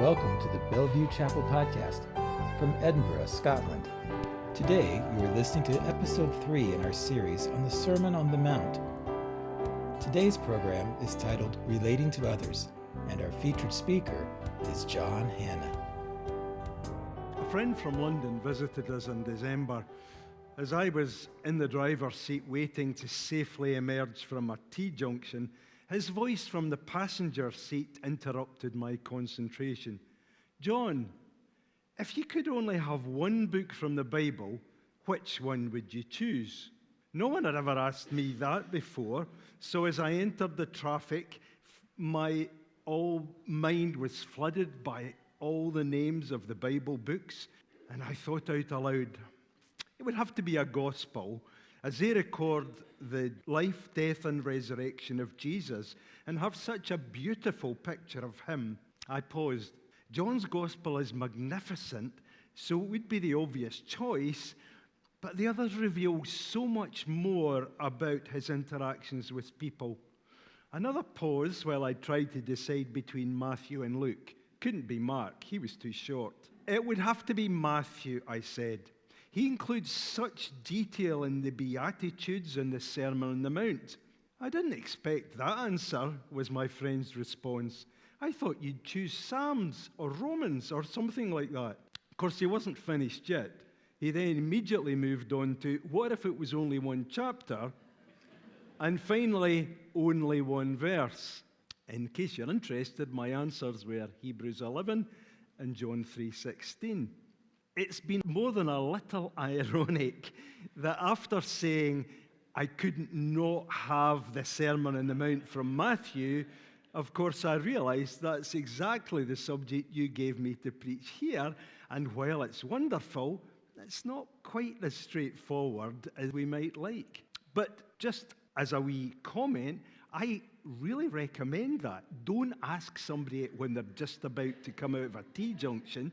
Welcome to the Bellevue Chapel Podcast from Edinburgh, Scotland. Today, you are listening to episode 3 in our series on the Sermon on the Mount. Today's program is titled Relating to Others, and our featured speaker is John Hannah. A friend from London visited us in December. As I was in the driver's seat waiting to safely emerge from a T-junction, his voice from the passenger seat interrupted my concentration. "John, if you could only have one book from the Bible, which one would you choose?" No one had ever asked me that before, so as I entered the traffic, my mind was flooded by all the names of the Bible books, and I thought out aloud, it would have to be a gospel, as they record the life, death, and resurrection of Jesus and have such a beautiful picture of him. I paused. John's gospel is magnificent, so it would be the obvious choice, but the others reveal so much more about his interactions with people. Another pause while I tried to decide between Matthew and Luke. Couldn't be Mark, he was too short. It would have to be Matthew, I said. He includes such detail in the Beatitudes and the Sermon on the Mount. "I didn't expect that answer," was my friend's response. "I thought you'd choose Psalms or Romans or something like that." Of course, he wasn't finished yet. He then immediately moved on to, what if it was only one chapter? And finally, only one verse. In case you're interested, my answers were Hebrews 11 and John 3:16. It's been more than a little ironic that after saying I couldn't not have the Sermon on the Mount from Matthew, of course I realized that's exactly the subject you gave me to preach here, and while it's wonderful, it's not quite as straightforward as we might like. But just as a wee comment, I really recommend that. Don't ask somebody when they're just about to come out of a T-junction.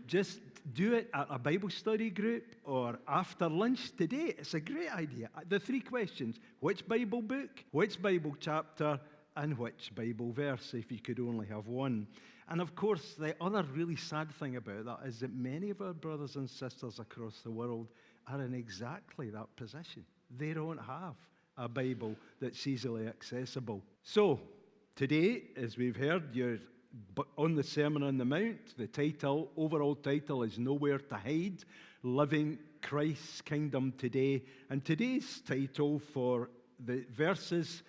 Just do it at a Bible study group or after lunch today. It's a great idea. The 3 questions: which Bible book, which Bible chapter, and which Bible verse, if you could only have one. And of course, the other really sad thing about that is that many of our brothers and sisters across the world are in exactly that position. They don't have a Bible that's easily accessible. So, today, as we've heard, you're on the Sermon on the Mount. The overall title is Nowhere to Hide, Living Christ's Kingdom Today. And today's title for the verses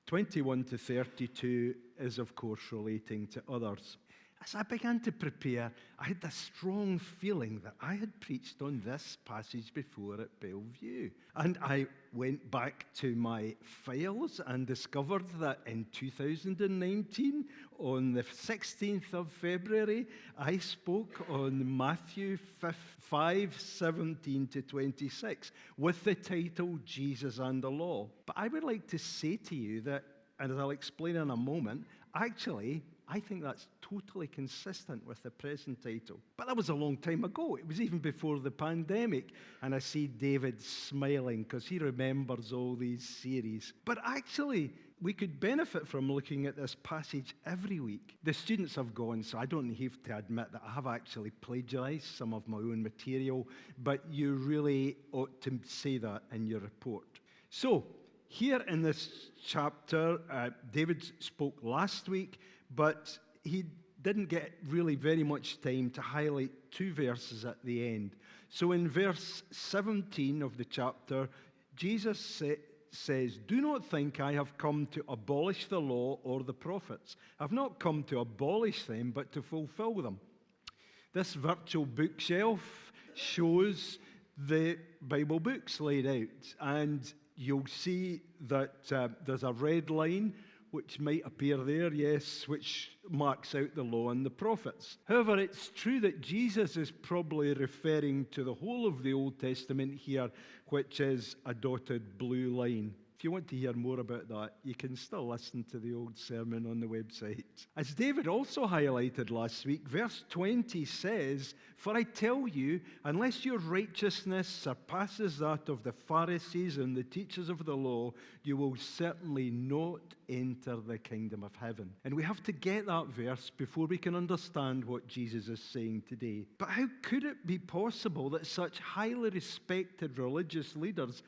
21 to 32 is, of course, relating to others. As I began to prepare, I had this strong feeling that I had preached on this passage before at Bellevue. And I went back to my files and discovered that in 2019, on the 16th of February, I spoke on Matthew 5:17 to 26 with the title Jesus and the Law. But I would like to say to you that, and as I'll explain in a moment, actually, I think that's totally consistent with the present title. But that was a long time ago. It was even before the pandemic. And I see David smiling because he remembers all these series. But actually, we could benefit from looking at this passage every week. The students have gone, so I don't have to admit that I have actually plagiarized some of my own material. But you really ought to say that in your report. So, here in this chapter, David spoke last week, but he didn't get really very much time to highlight 2 verses at the end. So in verse 17 of the chapter, Jesus says, "Do not think I have come to abolish the law or the prophets. I've not come to abolish them, but to fulfill them." This virtual bookshelf shows the Bible books laid out, and you'll see that there's a red line which might appear there, yes, which marks out the law and the prophets. However, it's true that Jesus is probably referring to the whole of the Old Testament here, which is a dotted blue line. If If you want to hear more about that, you can still listen to the old sermon on the website. As David also highlighted last week, verse 20 says, "For I tell you, unless your righteousness surpasses that of the Pharisees and the teachers of the law, you will certainly not enter the kingdom of heaven." And we have to get that verse before we can understand what Jesus is saying today. But how could it be possible that such highly respected religious leaders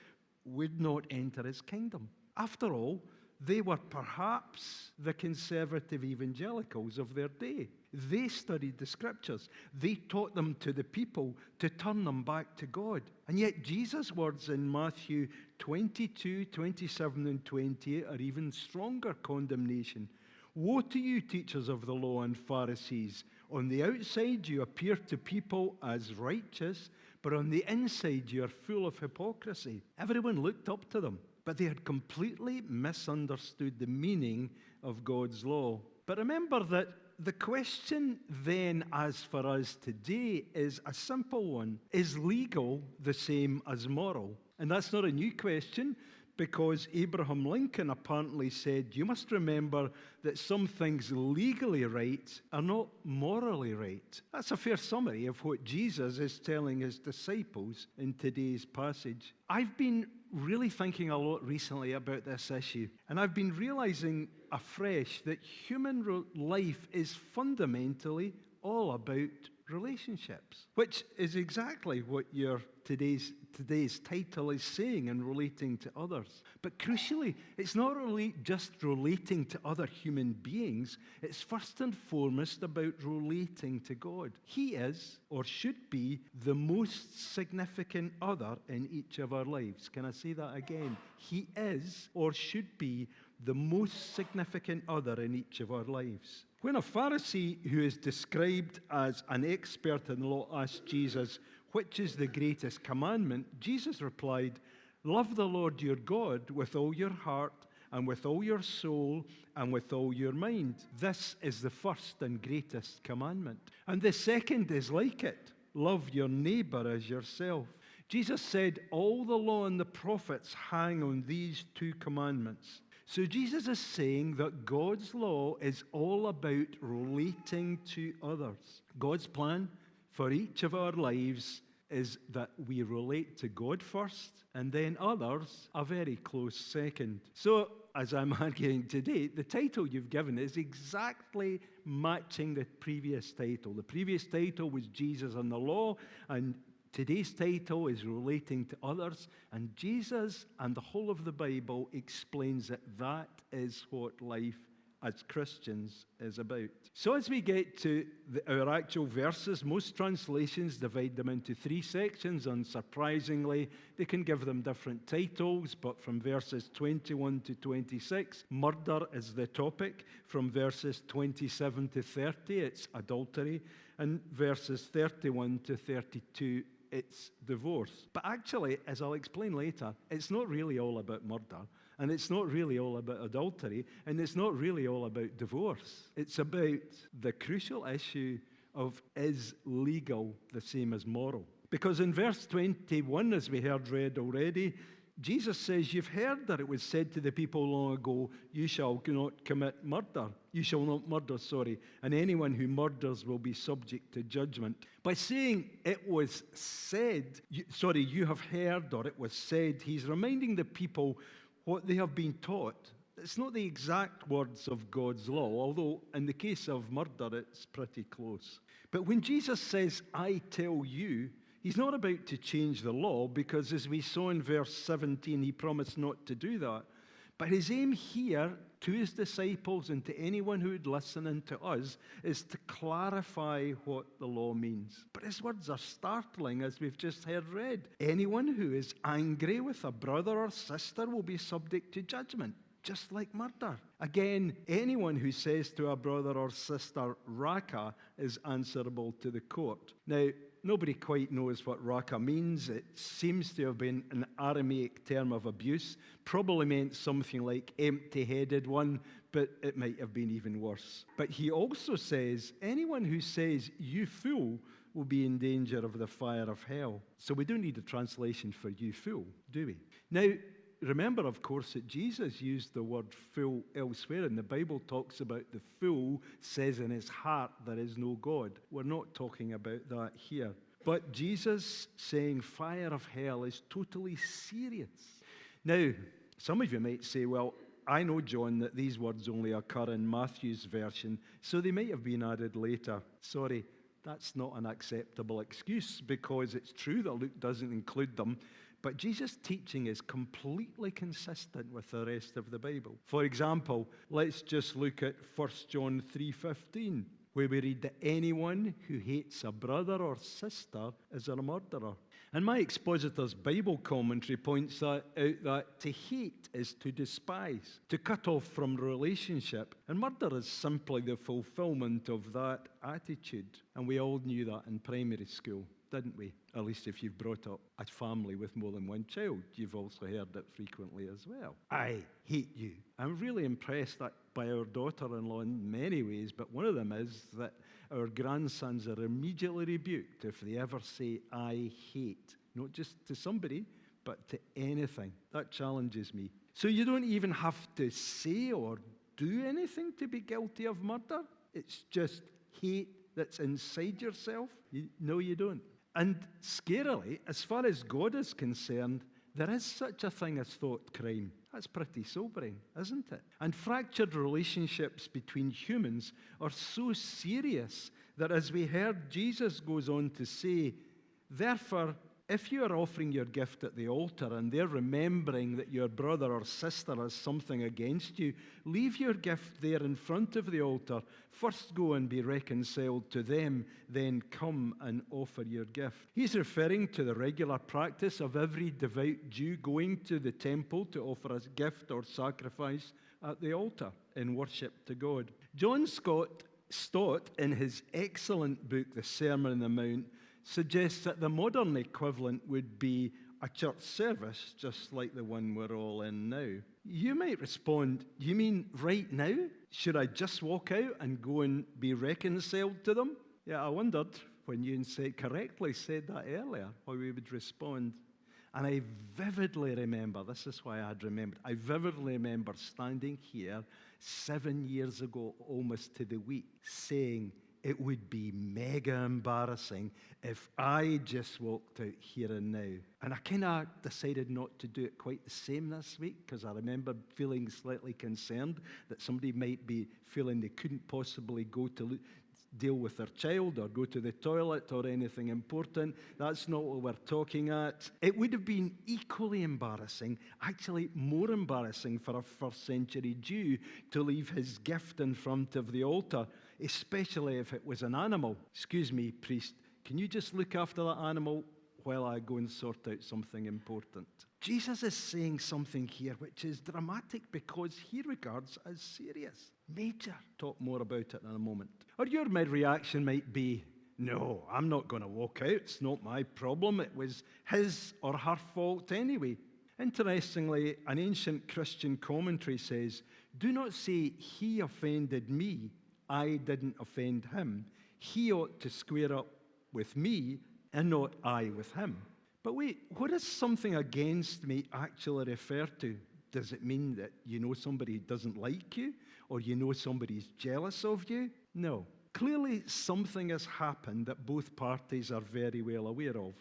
would not enter his kingdom? After all, they were perhaps the conservative evangelicals of their day. They studied the scriptures. They taught them to the people to turn them back to God. And yet Jesus' words in Matthew 22, 27 and 28 are even stronger condemnation. "Woe to you, teachers of the law and Pharisees! On the outside you appear to people as righteous, but on the inside you are full of hypocrisy." Everyone looked up to them, but they had completely misunderstood the meaning of God's law. But remember that the question then, as for us today, is a simple one. Is legal the same as moral? And that's not a new question, because Abraham Lincoln apparently said, "You must remember that some things legally right are not morally right." That's a fair summary of what Jesus is telling his disciples in today's passage. I've been really thinking a lot recently about this issue, and I've been realizing afresh that human life is fundamentally all about relationships, which is exactly what your today's title is saying, and relating to others. But crucially, it's not really just relating to other human beings. It's first and foremost about relating to God. He is, or should be, the most significant other in each of our lives. Can I say that again? He is, or should be, the most significant other in each of our lives. When a Pharisee who is described as an expert in law asked Jesus, "Which is the greatest commandment?" Jesus replied, "Love the Lord your God with all your heart and with all your soul and with all your mind. This is the first and greatest commandment. And the second is like it. Love your neighbor as yourself." Jesus said all the law and the prophets hang on these two commandments. So Jesus is saying that God's law is all about relating to others. God's plan for each of our lives is that we relate to God first, and then others a very close second. So, as I'm arguing today, the title you've given is exactly matching the previous title. The previous title was Jesus and the Law, and today's title is relating to others, and Jesus and the whole of the Bible explains that that is what life as Christians is about. So as we get to our actual verses, most translations divide them into three sections. Unsurprisingly, they can give them different titles, but from verses 21 to 26, murder is the topic. From verses 27 to 30, it's adultery. And verses 31 to 32, it's divorce. But actually, as I'll explain later, it's not really all about murder, and it's not really all about adultery, and it's not really all about divorce. It's about the crucial issue of, is legal the same as moral? Because in verse 21, as we heard read already, Jesus says, "You've heard that it was said to the people long ago, you shall not commit murder. You shall not murder, and anyone who murders will be subject to judgment." By saying it was said, you have heard, or it was said, he's reminding the people what they have been taught. It's not the exact words of God's law, although in the case of murder, it's pretty close. But when Jesus says, "I tell you," he's not about to change the law, because as we saw in verse 17, he promised not to do that. But his aim here to his disciples and to anyone who would listen, and to us, is to clarify what the law means. But his words are startling, as we've just heard read. Anyone who is angry with a brother or sister will be subject to judgment, just like murder. Again, anyone who says to a brother or sister, "Raka," is answerable to the court. Now, nobody quite knows what raka means. It seems to have been an Aramaic term of abuse. Probably meant something like empty-headed one, but it might have been even worse. But he also says, anyone who says, "You fool," will be in danger of the fire of hell. So we don't need a translation for "you fool," do we? Now, remember, of course, that Jesus used the word fool elsewhere, and the Bible talks about the fool says in his heart there is no God. We're not talking about that here. But Jesus saying fire of hell is totally serious. Now, some of you might say, well, I know, John, that these words only occur in Matthew's version, so they might have been added later. Sorry, that's not an acceptable excuse, because it's true that Luke doesn't include them, but Jesus' teaching is completely consistent with the rest of the Bible. For example, let's just look at 1 John 3:15, where we read that anyone who hates a brother or sister is a murderer. And my expositor's Bible commentary points out that to hate is to despise, to cut off from relationship. And murder is simply the fulfillment of that attitude. And we all knew that in primary school, didn't we? At least if you've brought up a family with more than one child, you've also heard it frequently as well. I hate you. I'm really impressed by our daughter-in-law in many ways, but one of them is that our grandsons are immediately rebuked if they ever say, I hate. Not just to somebody, but to anything. That challenges me. So you don't even have to say or do anything to be guilty of murder. It's just hate that's inside yourself. No, you don't. And scarily, as far as God is concerned, there is such a thing as thought crime. That's pretty sobering, isn't it? And fractured relationships between humans are so serious that, as we heard, Jesus goes on to say, therefore, if you are offering your gift at the altar and they're remembering that your brother or sister has something against you, leave your gift there in front of the altar. First go and be reconciled to them, then come and offer your gift. He's referring to the regular practice of every devout Jew going to the temple to offer a gift or sacrifice at the altar in worship to God. John Stott, in his excellent book, The Sermon on the Mount, suggests that the modern equivalent would be a church service, just like the one we're all in now. You might respond, you mean right now? Should I just walk out and go and be reconciled to them? Yeah, I wondered when you correctly said that earlier, how we would respond. And I vividly remember, this is why I had remembered, I vividly remember standing here 7 years ago, almost to the week, saying, it would be mega embarrassing if I just walked out here and now. And I kind of decided not to do it quite the same this week, because I remember feeling slightly concerned that somebody might be feeling they couldn't possibly go to deal with their child or go to the toilet or anything important. That's not what we're talking at. It would have been equally embarrassing, actually more embarrassing for a first century Jew to leave his gift in front of the altar, especially if it was an animal. Excuse me, priest, can you just look after that animal while I go and sort out something important? Jesus is saying something here which is dramatic because he regards as serious. Major. Talk more about it in a moment. Or your mid-reaction might be, no, I'm not going to walk out. It's not my problem. It was his or her fault anyway. Interestingly, an ancient Christian commentary says, do not say he offended me, I didn't offend him. He ought to square up with me and not I with him. But wait, what does something against me actually refer to? Does it mean that you know somebody doesn't like you? Or you know somebody's jealous of you? No. Clearly something has happened that both parties are very well aware of.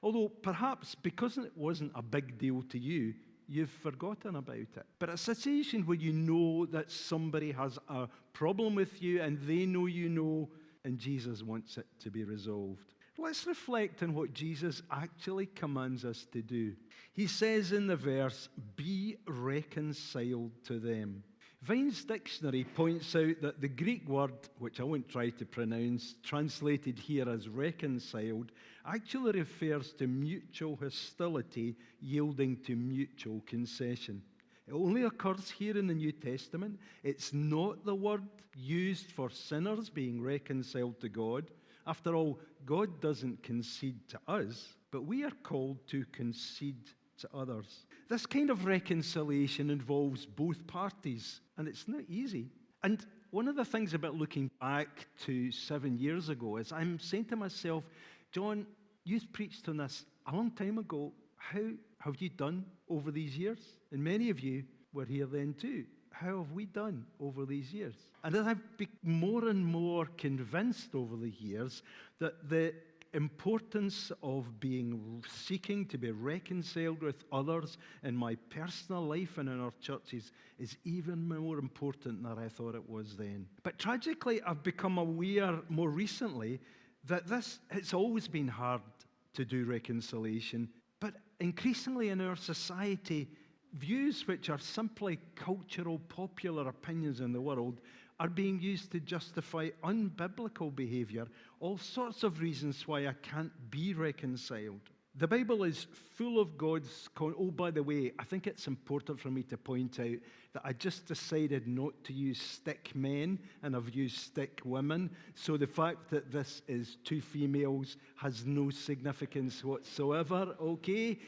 Although perhaps because it wasn't a big deal to you, you've forgotten about it. But a situation where you know that somebody has a problem with you and they know you know, and Jesus wants it to be resolved. Let's reflect on what Jesus actually commands us to do. He says in the verse, be reconciled to them. Vine's dictionary points out that the Greek word, which I won't try to pronounce, translated here as reconciled, actually refers to mutual hostility yielding to mutual concession. It only occurs here in the New Testament. It's not the word used for sinners being reconciled to God. After all, God doesn't concede to us, but we are called to concede to others. This kind of reconciliation involves both parties, and it's not easy. And one of the things about looking back to 7 years ago is I'm saying to myself, John, you preached on this a long time ago. How have you done over these years? And many of you were here then too. How have we done over these years? And as I've been more and more convinced over the years that the importance of seeking to be reconciled with others in my personal life and in our churches is even more important than I thought it was then. But tragically, I've become aware more recently that it's always been hard to do reconciliation, but increasingly in our society, views which are simply cultural, popular opinions in the world are being used to justify unbiblical behavior, all sorts of reasons why I can't be reconciled. The Bible is full of God's... Oh, by the way, I think it's important for me to point out that I just decided not to use stick men and I've used stick women. So the fact that this is two females has no significance whatsoever, okay?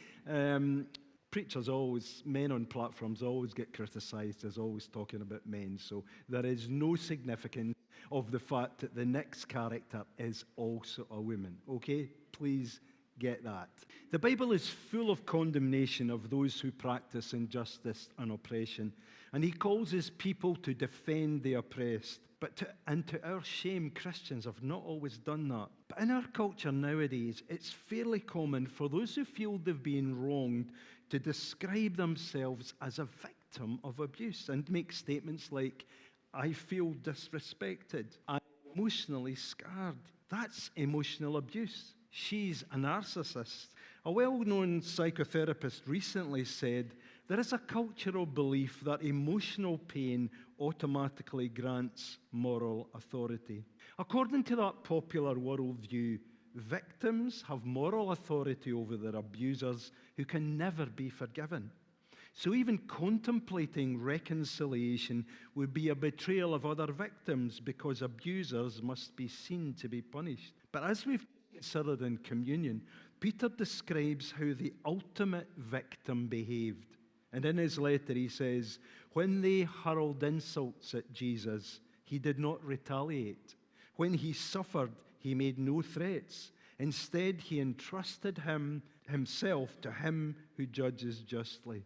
Preachers always, men on platforms always get criticized as always talking about men. So there is no significance of the fact that the next character is also a woman. Okay? Please get that. The Bible is full of condemnation of those who practice injustice and oppression. And he calls his people to defend the oppressed. But to our shame, Christians have not always done that. But in our culture nowadays, it's fairly common for those who feel they've been wronged to describe themselves as a victim of abuse and make statements like, I feel disrespected, I'm emotionally scarred. That's emotional abuse. She's a narcissist. A well-known psychotherapist recently said, there is a cultural belief that emotional pain automatically grants moral authority. According to that popular worldview, victims have moral authority over their abusers who can never be forgiven. So even contemplating reconciliation would be a betrayal of other victims because abusers must be seen to be punished. But as we've considered in communion, Peter describes how the ultimate victim behaved. And in his letter he says, when they hurled insults at Jesus, he did not retaliate. When he suffered, he made no threats. Instead, he entrusted himself to him who judges justly.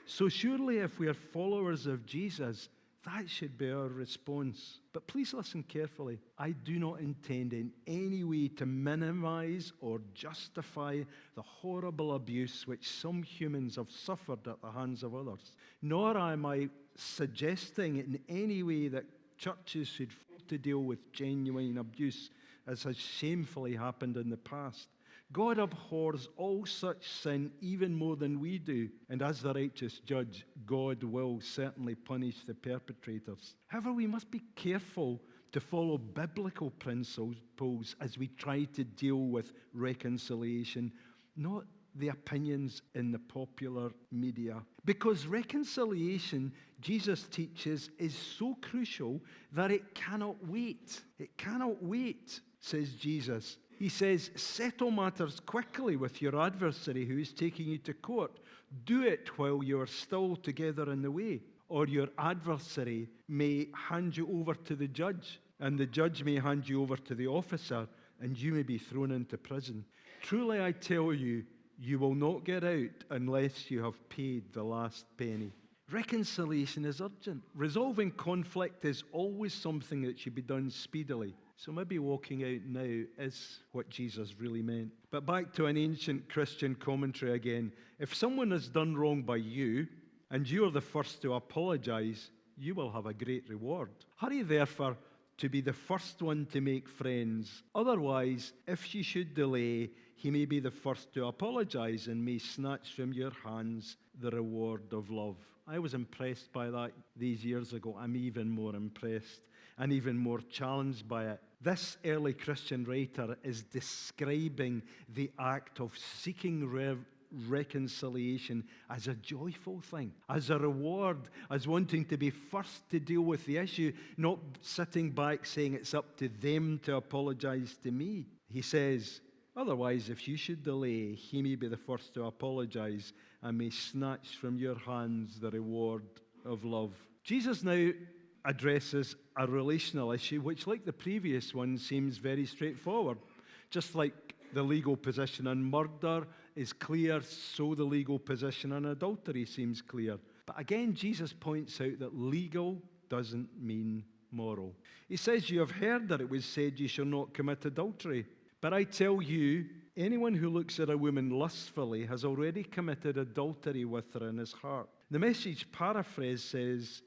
So surely if we are followers of Jesus, that should be our response. But please listen carefully. I do not intend in any way to minimize or justify the horrible abuse which some humans have suffered at the hands of others. Nor am I suggesting in any way that churches should fail to deal with genuine abuse, as has shamefully happened in the past. God abhors all such sin even more than we do, and as the righteous judge, God will certainly punish the perpetrators. However, we must be careful to follow biblical principles as we try to deal with reconciliation, not the opinions in the popular media. Because reconciliation, Jesus teaches, is so crucial that it cannot wait. It cannot wait, says Jesus. He says, settle matters quickly with your adversary who is taking you to court. Do it while you are still together in the way, or your adversary may hand you over to the judge, and the judge may hand you over to the officer, and you may be thrown into prison. Truly I tell you, you will not get out unless you have paid the last penny. Reconciliation is urgent. Resolving conflict is always something that should be done speedily. So maybe walking out now is what Jesus really meant. But back to an ancient Christian commentary again. If someone has done wrong by you, and you are the first to apologize, you will have a great reward. Hurry, therefore, to be the first one to make friends. Otherwise, if you should delay, he may be the first to apologize and may snatch from your hands the reward of love. I was impressed by that these years ago. I'm even more impressed and even more challenged by it. This early Christian writer is describing the act of seeking reconciliation as a joyful thing, as a reward, as wanting to be first to deal with the issue, not sitting back saying it's up to them to apologize to me. He says, otherwise, if you should delay, he may be the first to apologize and may snatch from your hands the reward of love. Jesus now addresses a relational issue which, like the previous one, seems very straightforward. Just like the legal position on murder is clear, so the legal position on adultery seems clear. But again, Jesus points out that legal doesn't mean moral. He says, "You have heard that it was said, 'You shall not commit adultery.' But I tell you, anyone who looks at a woman lustfully has already committed adultery with her in his heart." The Message paraphrase says,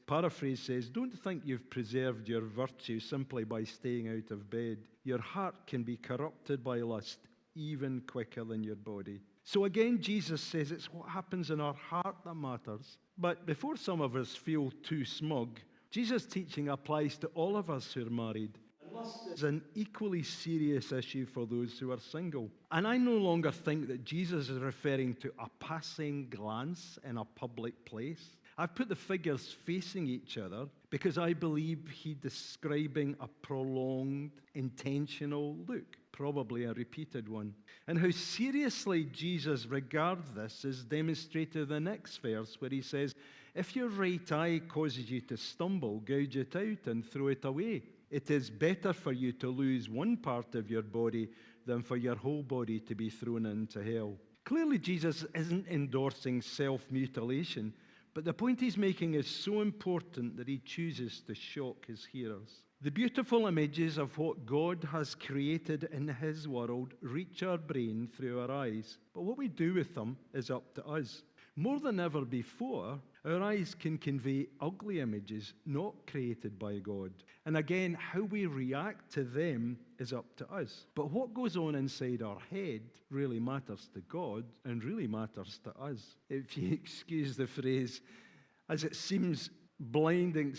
"Don't think you've preserved your virtue simply by staying out of bed. Your heart can be corrupted by lust even quicker than your body." So again, Jesus says it's what happens in our heart that matters. But before some of us feel too smug, Jesus' teaching applies to all of us who are married. Lust is an equally serious issue for those who are single. And I no longer think that Jesus is referring to a passing glance in a public place. I've put the figures facing each other because I believe he's describing a prolonged, intentional look, probably a repeated one. And how seriously Jesus regards this is demonstrated in the next verse, where he says, "If your right eye causes you to stumble, gouge it out and throw it away. It is better for you to lose one part of your body than for your whole body to be thrown into hell." Clearly, Jesus isn't endorsing self-mutilation, but the point he's making is so important that he chooses to shock his hearers. The beautiful images of what God has created in his world reach our brain through our eyes, but what we do with them is up to us. More than ever before, our eyes can convey ugly images not created by God. And again, how we react to them is up to us. But what goes on inside our head really matters to God and really matters to us. If you excuse the phrase, as it seems blindingly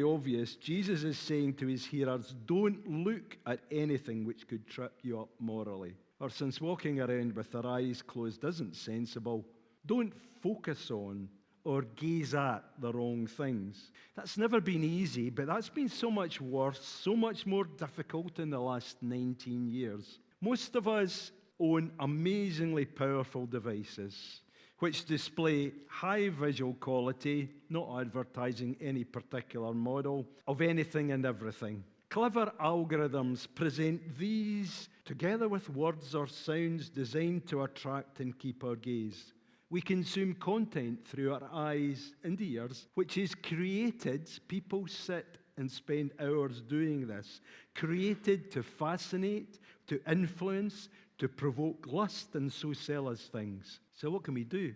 obvious, Jesus is saying to his hearers, don't look at anything which could trip you up morally. Or since walking around with their eyes closed isn't sensible, don't focus on or gaze at the wrong things. That's never been easy, but that's been so much worse, so much more difficult in the last 19 years. Most of us own amazingly powerful devices which display high visual quality, not advertising any particular model, of anything and everything. Clever algorithms present these together with words or sounds designed to attract and keep our gaze. We consume content through our eyes and ears, which is created, people sit and spend hours doing this, created to fascinate, to influence, to provoke lust, and so sell us things. So what can we do?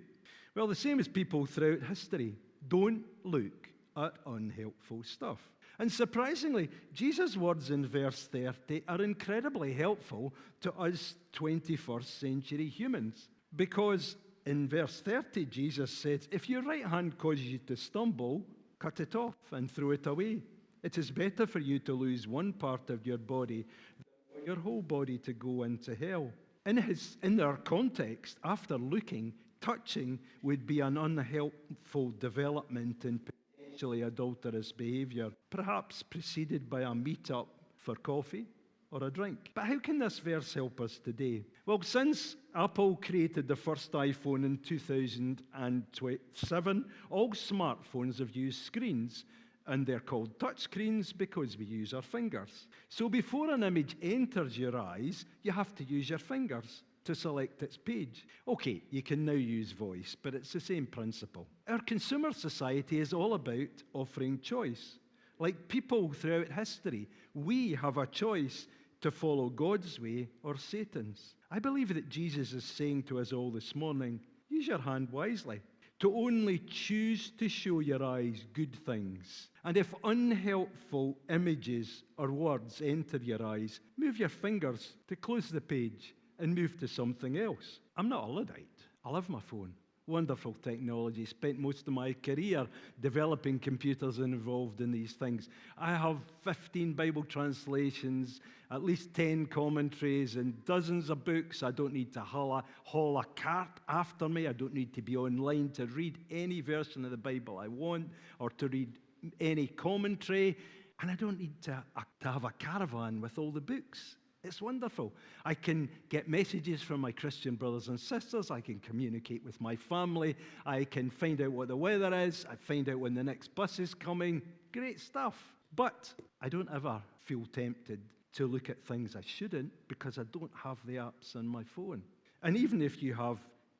Well, the same as people throughout history. Don't look at unhelpful stuff. And surprisingly, Jesus' words in verse 30 are incredibly helpful to us 21st century humans. Because in verse 30, Jesus said, if your right hand causes you to stumble, cut it off and throw it away. It is better for you to lose one part of your body than for your whole body to go into hell. In their context, after looking, touching would be an unhelpful development in potentially adulterous behavior, perhaps preceded by a meet-up for coffee or a drink. But how can this verse help us today? Well, since Apple created the first iPhone in 2007, all smartphones have used screens, and they're called touchscreens because we use our fingers. So before an image enters your eyes, you have to use your fingers to select its page. Okay, you can now use voice, but it's the same principle. Our consumer society is all about offering choice. Like people throughout history, we have a choice to follow God's way or Satan's. I believe that Jesus is saying to us all this morning, use your hand wisely, to only choose to show your eyes good things. And if unhelpful images or words enter your eyes, move your fingers to close the page and move to something else. I'm not a Luddite. I love my phone. Wonderful technology. Spent most of my career developing computers and involved in these things. I have 15 Bible translations, at least 10 commentaries, and dozens of books. I don't need to haul a cart after me. I don't need to be online to read any version of the Bible I want or to read any commentary. And I don't need to have a caravan with all the books. It's wonderful. I can get messages from my Christian brothers and sisters. I can communicate with my family. I can find out what the weather is. I find out when the next bus is coming. Great stuff. But I don't ever feel tempted to look at things I shouldn't because I don't have the apps on my phone. And even if you have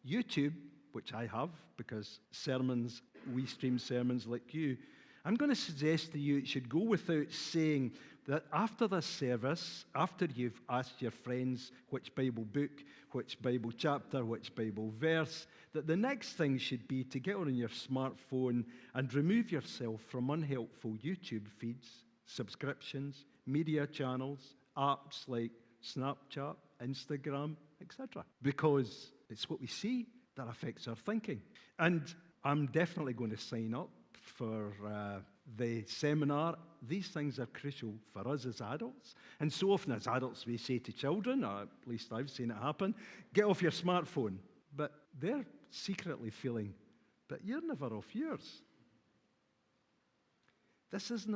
YouTube, which I have, because we stream sermons like you, I'm going to suggest to you it should go without saying that after this service, after you've asked your friends which Bible book, which Bible chapter, which Bible verse, that the next thing should be to get on your smartphone and remove yourself from unhelpful YouTube feeds, subscriptions, media channels, apps like Snapchat, Instagram, etc. Because it's what we see that affects our thinking. And I'm definitely going to sign up for the seminar. These things are crucial for us as adults. And so often as adults we say to children, or at least I've seen it happen, get off your smartphone. But they're secretly feeling, but you're never off yours. This is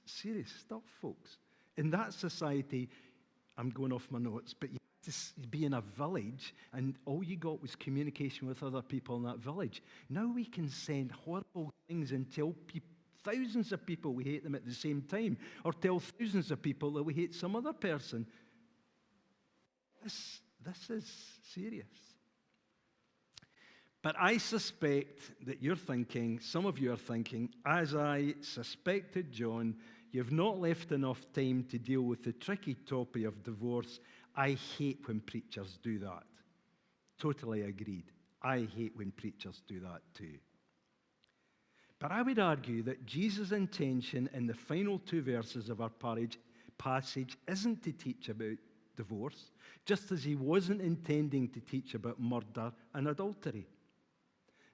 serious stuff, folks. In that society, I'm going off my notes, but you had to be in a village, and all you got was communication with other people in that village. Now we can send horrible things and tell thousands of people we hate them at the same time, or tell thousands of people that we hate some other person. This is serious. But I suspect that some of you are thinking, as I suspected John, you've not left enough time to deal with the tricky topic of divorce. I hate when preachers do that. Totally agreed. I hate when preachers do that too. But I would argue that Jesus' intention in the final two verses of our passage isn't to teach about divorce, just as he wasn't intending to teach about murder and adultery.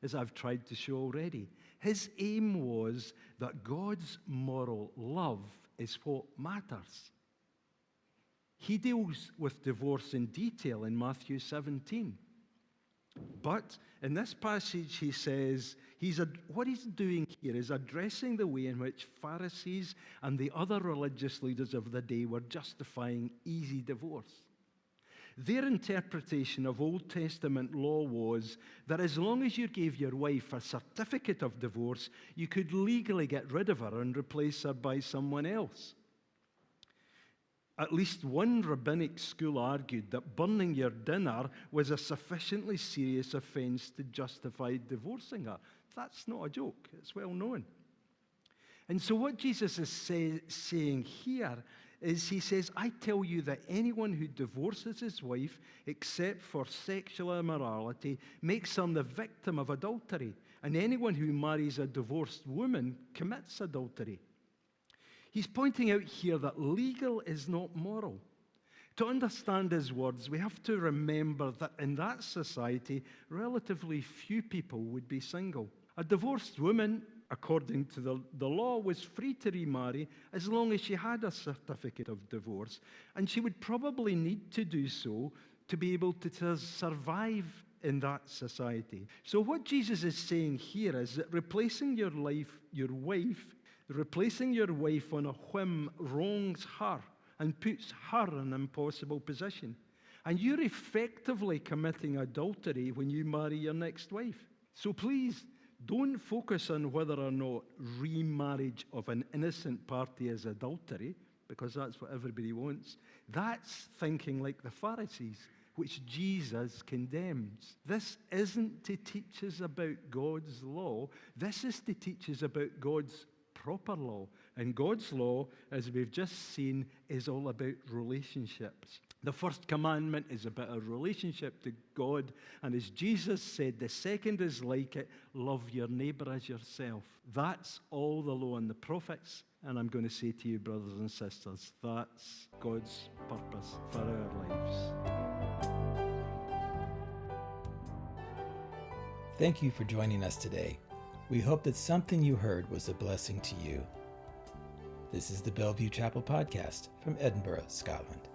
As I've tried to show already, his aim was that God's moral love is what matters. He deals with divorce in detail in Matthew 17. But in this passage, he says, what he's doing here is addressing the way in which Pharisees and the other religious leaders of the day were justifying easy divorce. Their interpretation of Old Testament law was that as long as you gave your wife a certificate of divorce, you could legally get rid of her and replace her by someone else. At least one rabbinic school argued that burning your dinner was a sufficiently serious offense to justify divorcing her. That's not a joke. It's well known. And so what Jesus is saying here is he says, I tell you that anyone who divorces his wife except for sexual immorality makes her the victim of adultery, and anyone who marries a divorced woman commits adultery. He's pointing out here that legal is not moral. To understand his words, we have to remember that in that society, relatively few people would be single. A divorced woman, according to the law, was free to remarry as long as she had a certificate of divorce, and she would probably need to do so to be able to survive in that society. So what Jesus is saying here is that replacing your wife on a whim wrongs her and puts her in an impossible position. And you're effectively committing adultery when you marry your next wife. So please, don't focus on whether or not remarriage of an innocent party is adultery, because that's what everybody wants. That's thinking like the Pharisees, which Jesus condemns. This isn't to teach us about God's law. This is to teach us about God's proper law. And God's law, as we've just seen, is all about relationships. The first commandment is about a relationship to God, and as Jesus said, the second is like it, love your neighbor as yourself. That's all the law and the prophets, and I'm going to say to you, brothers and sisters, that's God's purpose for our lives. Thank you for joining us today. We hope that something you heard was a blessing to you. This is the Bellevue Chapel Podcast from Edinburgh, Scotland.